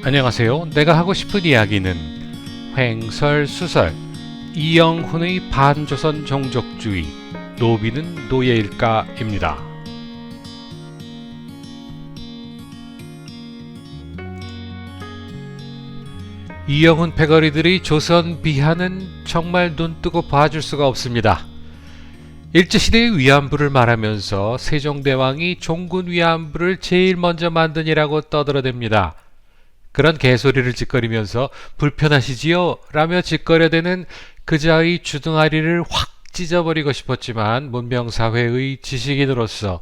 안녕하세요. 내가 하고 싶은 이야기는 횡설수설 이영훈의 반조선 종족주의 노비는 노예일까입니다. 이영훈 패거리들의 조선 비하는 정말 눈뜨고 봐줄 수가 없습니다. 일제시대의 위안부를 말하면서 세종대왕이 종군 위안부를 제일 먼저 만드니라고 떠들어댑니다. 그런 개소리를 짓거리면서 불편하시지요? 라며 짓거려대는 그자의 주둥아리를 확 찢어버리고 싶었지만 문명사회의 지식인으로서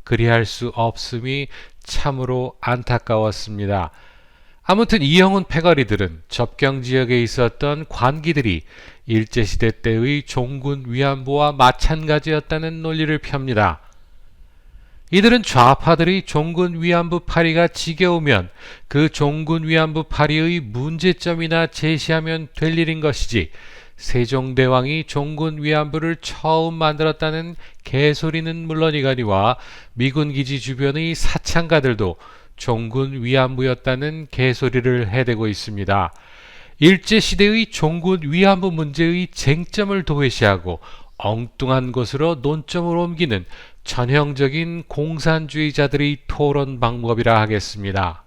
그리할 수 없음이 참으로 안타까웠습니다. 아무튼 이영훈 패거리들은 접경지역에 있었던 관기들이 일제시대 때의 종군 위안부와 마찬가지였다는 논리를 펴니다. 이들은 좌파들이 종군 위안부 파리가 지겨우면 그 종군 위안부 파리의 문제점이나 제시하면 될 일인 것이지 세종대왕이 종군 위안부를 처음 만들었다는 개소리는 물론이거니와 미군기지 주변의 사창가들도 종군 위안부였다는 개소리를 해대고 있습니다. 일제시대의 종군 위안부 문제의 쟁점을 도외시하고 엉뚱한 곳으로 논점을 옮기는 전형적인 공산주의자들의 토론 방법이라 하겠습니다.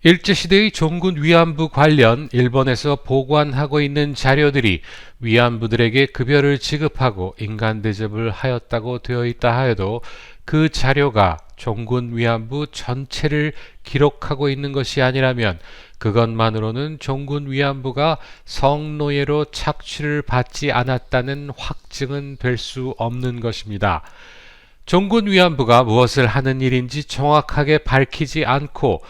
일제시대의 종군 위안부 관련 일본에서 보관하고 있는 자료들이 위안부들에게 급여를 지급하고 인간 대접을 하였다고 되어 있다 하여도 그 자료가 종군 위안부 전체를 기록하고 있는 것이 아니라면 그것만으로는 종군 위안부가 성노예로 착취를 받지 않았다는 확증은 될 수 없는 것입니다. 종군 위안부가 무엇을 하는 일인지 정확하게 밝히지 않고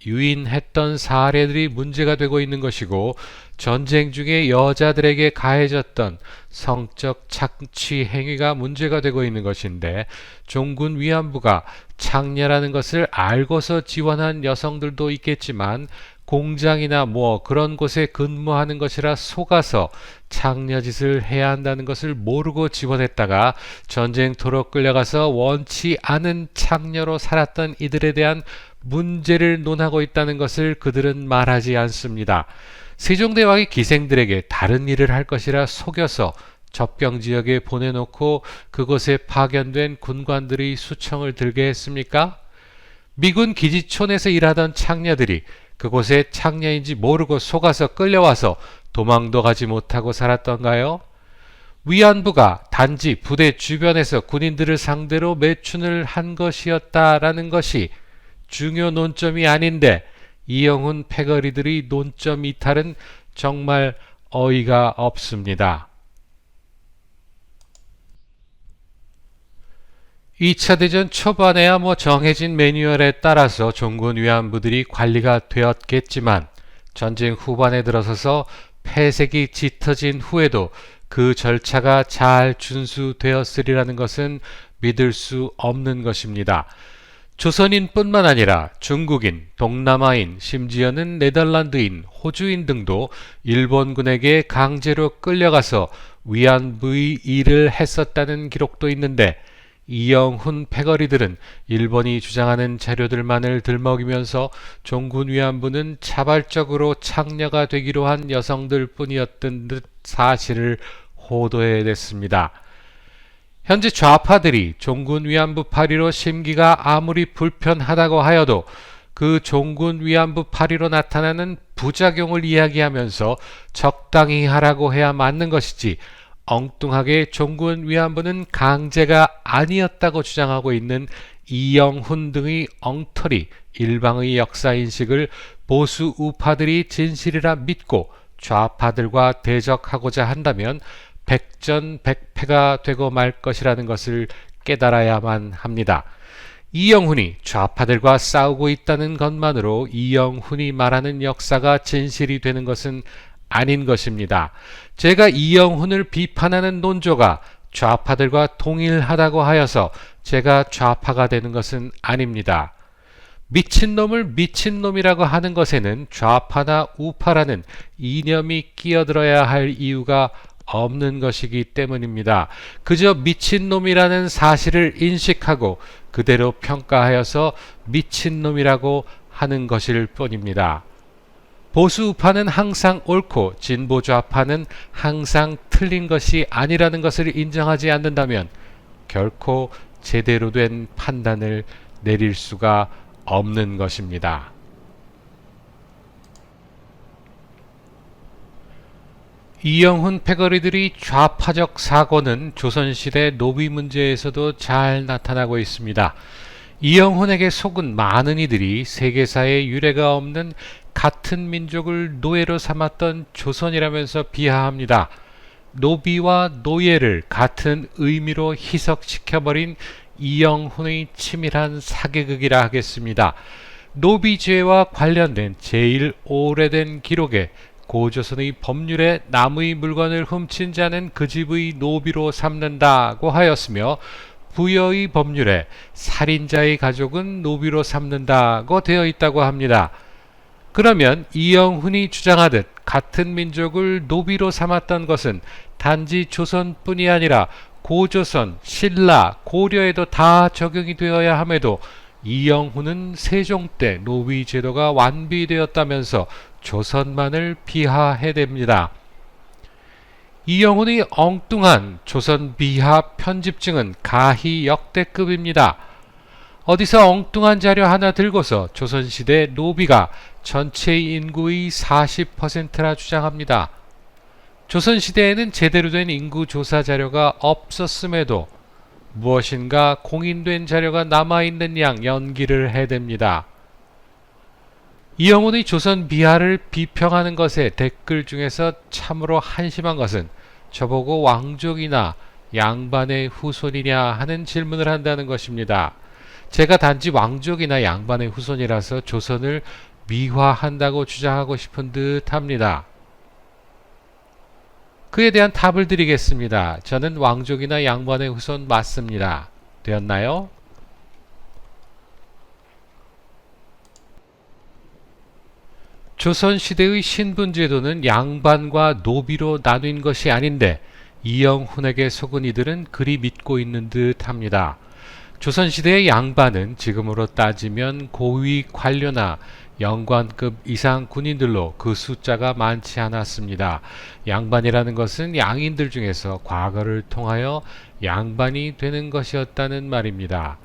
유인했던 사례들이 문제가 되고 있는 것이고 전쟁 중에 여자들에게 가해졌던 성적 착취 행위가 문제가 되고 있는 것인데 종군 위안부가 창녀라는 것을 알고서 지원한 여성들도 있겠지만 공장이나 그런 곳에 근무하는 것이라 속아서 창녀짓을 해야 한다는 것을 모르고 지원했다가 전쟁터로 끌려가서 원치 않은 창녀로 살았던 이들에 대한 문제를 논하고 있다는 것을 그들은 말하지 않습니다. 세종대왕이 기생들에게 다른 일을 할 것이라 속여서 접경지역에 보내놓고 그곳에 파견된 군관들의 수청을 들게 했습니까? 미군 기지촌에서 일하던 창녀들이 그곳에 창녀인지 모르고 속아서 끌려와서 도망도 가지 못하고 살았던가요? 위안부가 단지 부대 주변에서 군인들을 상대로 매춘을 한 것이었다라는 것이 중요 논점이 아닌데 이영훈 패거리들의 논점 이탈은 정말 어이가 없습니다. 2차 대전 초반에야 정해진 매뉴얼에 따라서 종군 위안부들이 관리가 되었겠지만 전쟁 후반에 들어서서 폐색이 짙어진 후에도 그 절차가 잘 준수되었으리라는 것은 믿을 수 없는 것입니다. 조선인뿐만 아니라 중국인, 동남아인, 심지어는 네덜란드인, 호주인 등도 일본군에게 강제로 끌려가서 위안부의 일을 했었다는 기록도 있는데 이영훈 패거리들은 일본이 주장하는 자료들만을 들먹이면서 종군 위안부는 자발적으로 창녀가 되기로 한 여성들 뿐이었던 듯 사실을 호도해냈습니다. 현재 좌파들이 종군 위안부 파리로 심기가 아무리 불편하다고 하여도 그 종군 위안부 파리로 나타나는 부작용을 이야기하면서 적당히 하라고 해야 맞는 것이지 엉뚱하게 종군 위안부는 강제가 아니었다고 주장하고 있는 이영훈 등의 엉터리 일방의 역사인식을 보수 우파들이 진실이라 믿고 좌파들과 대적하고자 한다면 백전백패가 되고 말 것이라는 것을 깨달아야만 합니다. 이영훈이 좌파들과 싸우고 있다는 것만으로 이영훈이 말하는 역사가 진실이 되는 것은 아닌 것입니다. 제가 이영훈을 비판하는 논조가 좌파들과 동일하다고 하여서 제가 좌파가 되는 것은 아닙니다. 미친놈을 미친놈이라고 하는 것에는 좌파나 우파라는 이념이 끼어들어야 할 이유가 없는 것이기 때문입니다. 그저 미친놈이라는 사실을 인식하고 그대로 평가하여서 미친놈이라고 하는 것일 뿐입니다. 보수 우파는 항상 옳고 진보 좌파는 항상 틀린 것이 아니라는 것을 인정하지 않는다면 결코 제대로 된 판단을 내릴 수가 없는 것입니다. 이영훈 패거리들의 좌파적 사고는 조선시대 노비 문제에서도 잘 나타나고 있습니다. 이영훈에게 속은 많은 이들이 세계사에 유례가 없는 같은 민족을 노예로 삼았던 조선이라면서 비하합니다. 노비와 노예를 같은 의미로 희석시켜버린 이영훈의 치밀한 사개극이라 하겠습니다. 노비죄와 관련된 제일 오래된 기록에 고조선의 법률에 남의 물건을 훔친 자는 그 집의 노비로 삼는다고 하였으며 부여의 법률에 살인자의 가족은 노비로 삼는다고 되어 있다고 합니다. 그러면 이영훈이 주장하듯 같은 민족을 노비로 삼았던 것은 단지 조선뿐이 아니라 고조선, 신라, 고려에도 다 적용이 되어야 함에도 이영훈은 세종 때 노비 제도가 완비되었다면서 조선만을 비하해댑니다. 이영훈의 엉뚱한 조선 비하 편집증은 가히 역대급입니다. 어디서 엉뚱한 자료 하나 들고서 조선시대 노비가 전체 인구의 40%라 주장합니다. 조선시대에는 제대로 된 인구 조사 자료가 없었음에도 무엇인가 공인된 자료가 남아있는 양 연기를 해댑니다. 이영훈의 조선 비하를 비평하는 것의 댓글 중에서 참으로 한심한 것은 저보고 왕족이나 양반의 후손이냐 하는 질문을 한다는 것입니다. 제가 단지 왕족이나 양반의 후손이라서 조선을 미화한다고 주장하고 싶은 듯 합니다. 그에 대한 답을 드리겠습니다. 저는 왕족이나 양반의 후손 맞습니다. 되었나요? 조선시대의 신분제도는 양반과 노비로 나뉜 것이 아닌데 이영훈에게 속은 이들은 그리 믿고 있는 듯 합니다. 조선시대의 양반은 지금으로 따지면 고위 관료나 영관급 이상 군인들로 그 숫자가 많지 않았습니다. 양반이라는 것은 양인들 중에서 과거를 통하여 양반이 되는 것이었다는 말입니다.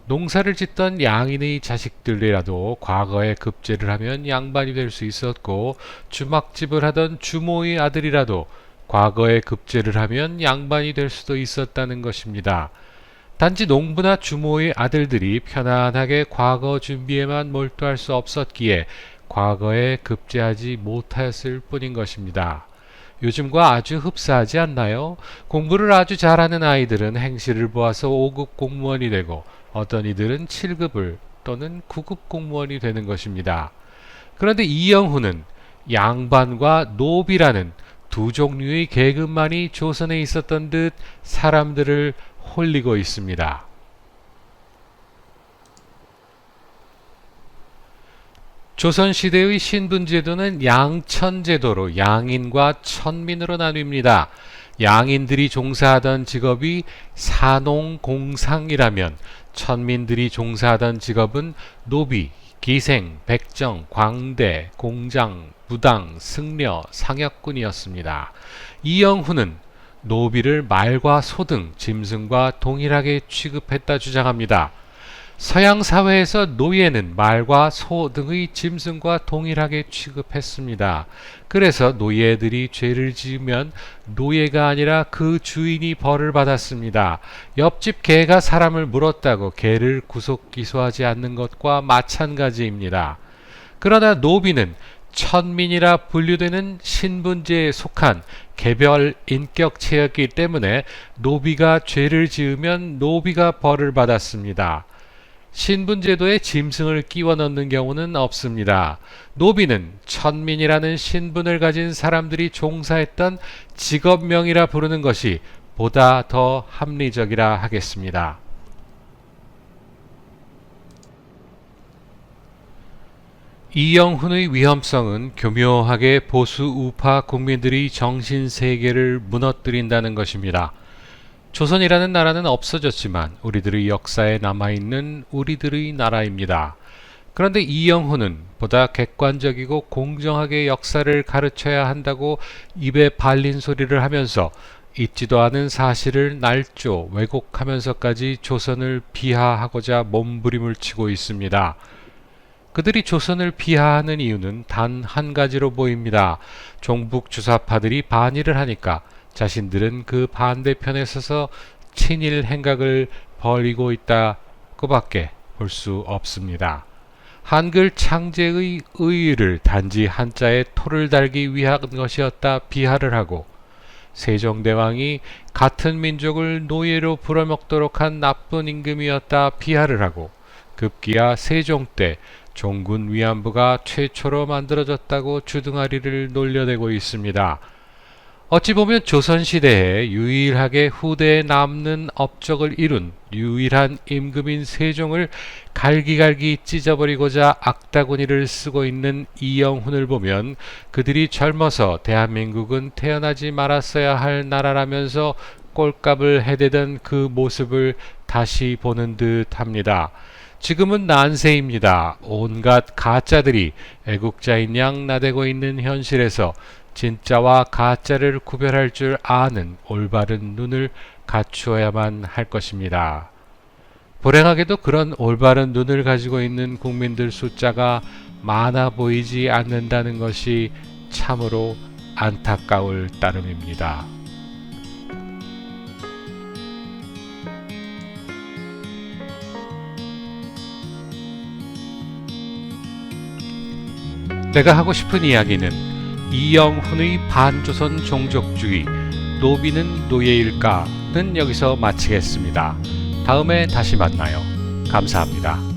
농사를 짓던 양인의 자식들이라도 과거에 급제를 하면 양반이 될 수 있었고, 주막집을 하던 주모의 아들이라도 과거에 급제를 하면 양반이 될 수도 있었다는 것입니다. 단지 농부나 주모의 아들들이 편안하게 과거 준비에만 몰두할 수 없었기에 과거에 급제하지 못하였을 뿐인 것입니다. 요즘과 아주 흡사하지 않나요? 공부를 아주 잘하는 아이들은 행시를 보아서 5급 공무원이 되고 어떤 이들은 7급을 또는 9급 공무원이 되는 것입니다. 그런데 이영훈은 양반과 노비라는 두 종류의 계급만이 조선에 있었던 듯 사람들을 홀리고 있습니다. 조선시대의 신분제도는 양천제도로 양인과 천민으로 나뉩니다. 양인들이 종사하던 직업이 산농공상이라면 천민들이 종사하던 직업은 노비, 기생, 백정, 광대, 공장, 부당, 승려, 상역군이었습니다. 이영훈은 노비를 말과 소 등 짐승과 동일하게 취급했다 주장합니다. 서양 사회에서 노예는 말과 소 등의 짐승과 동일하게 취급했습니다. 그래서 노예들이 죄를 지으면 노예가 아니라 그 주인이 벌을 받았습니다. 옆집 개가 사람을 물었다고 개를 구속 기소하지 않는 것과 마찬가지입니다. 그러나 노비는 천민이라 분류되는 신분제에 속한 개별 인격체였기 때문에 노비가 죄를 지으면 노비가 벌을 받았습니다. 신분제도에 짐승을 끼워 넣는 경우는 없습니다. 노비는 천민이라는 신분을 가진 사람들이 종사했던 직업명이라 부르는 것이 보다 더 합리적이라 하겠습니다. 이영훈의 위험성은 교묘하게 보수 우파 국민들이 정신세계를 무너뜨린다는 것입니다. 조선이라는 나라는 없어졌지만 우리들의 역사에 남아있는 우리들의 나라입니다. 그런데 이영훈은 보다 객관적이고 공정하게 역사를 가르쳐야 한다고 입에 발린 소리를 하면서 있지도 않은 사실을 날조 왜곡하면서까지 조선을 비하하고자 몸부림을 치고 있습니다. 그들이 조선을 비하하는 이유는 단 한 가지로 보입니다. 종북 주사파들이 반일을 하니까 자신들은 그 반대편에 서서 친일 행각을 벌이고 있다고 밖에 볼 수 없습니다. 한글 창제의 의의를 단지 한자에 토를 달기 위한 것이었다 비하를 하고, 세종대왕이 같은 민족을 노예로 부려먹도록 한 나쁜 임금이었다 비하를 하고, 급기야 세종 때 종군 위안부가 최초로 만들어졌다고 주둥아리를 놀려대고 있습니다. 어찌 보면 조선시대에 유일하게 후대에 남는 업적을 이룬 유일한 임금인 세종을 갈기갈기 찢어버리고자 악다구니를 쓰고 있는 이영훈을 보면 그들이 젊어서 대한민국은 태어나지 말았어야 할 나라라면서 꼴값을 해대던 그 모습을 다시 보는 듯 합니다. 지금은 난세입니다. 온갖 가짜들이 애국자인 양 나대고 있는 현실에서 진짜와 가짜를 구별할 줄 아는 올바른 눈을 갖추어야만 할 것입니다. 불행하게도 그런 올바른 눈을 가지고 있는 국민들 숫자가 많아 보이지 않는다는 것이 참으로 안타까울 따름입니다. 내가 하고 싶은 이야기는 이영훈의 반조선 종족주의, 노비는 노예일까는 여기서 마치겠습니다. 다음에 다시 만나요. 감사합니다.